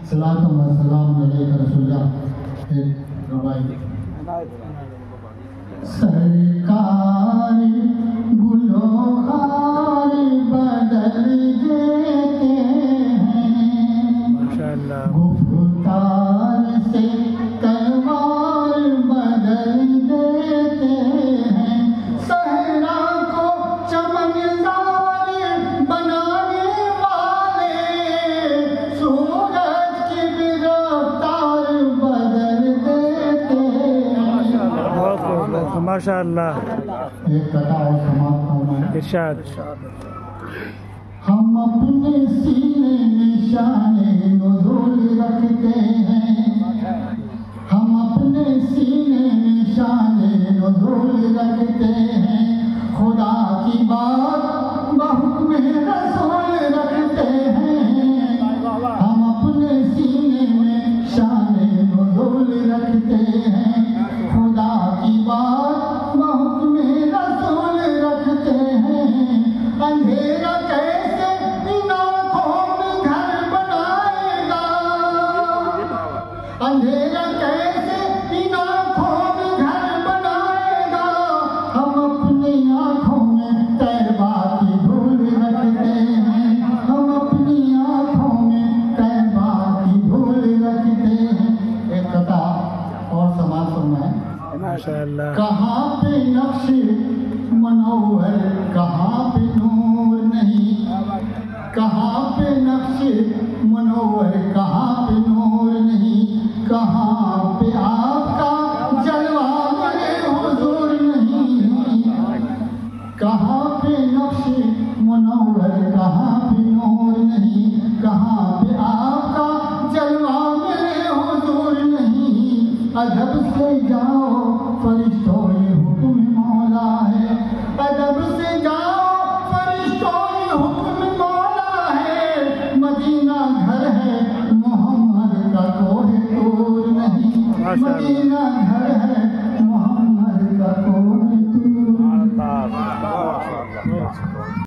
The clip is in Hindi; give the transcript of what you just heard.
सलातु व सलाम अलैका रसूलल्लाह। एक रवाई सरकार गुलोखार बदल देते हैं, माशाअल्लाह। गुफ्तार से तलवार बदल देते हैं, सहरा को चमनदार बनाने वाले सूरज की भी रफ्तार बदल देते हैं। बहुत माशाअल्लाह। एक कथा और समाप्त होना है। इरशाद। हम अपने सीने निशाने नुज़ूल रखते हैं, हम अपने सीने निशाने नुज़ूल रखते हैं, खुदा की बात बहुक्म रसूल रखते हैं, हम अपने सीने में शाने नुज़ूल रखते हैं, खुदा की बात बहुक्म रसूल रखते हैं। अंधेरा कैसे इन आँखों में घर बनाएगा, अंधेरा कैसे इन आँखों में घर बनाएगा, हम अपनी आँखों में तैरबा की धूल रखते हैं, हम अपनी आँखों में तैरबा की धूल रखते हैं। एक कथा और समाज सुनना है। माशाअल्लाह। कहाँ पे नक्श मनोहर, कहाँ पे नूर नहीं, कहाँ पे नक्श मनोहर, कहाँ पे नूर नहीं, कहाँ पे आपका जलवा मेरे हुजूर नहीं, कहाँ पे नक्श मनोहर, कहाँ पे नूर नहीं, कहाँ पे आपका जलवा मेरे हुजूर नहीं। अदब से जाओ फरिश्तों ये हुक्म मौला है, अदब से जाओ फरिश्तों ये हुक्म मौला है, मदीना घर है मोहम्मद का कोई दूर नहीं, मदीना घर है मोहम्मद का कोई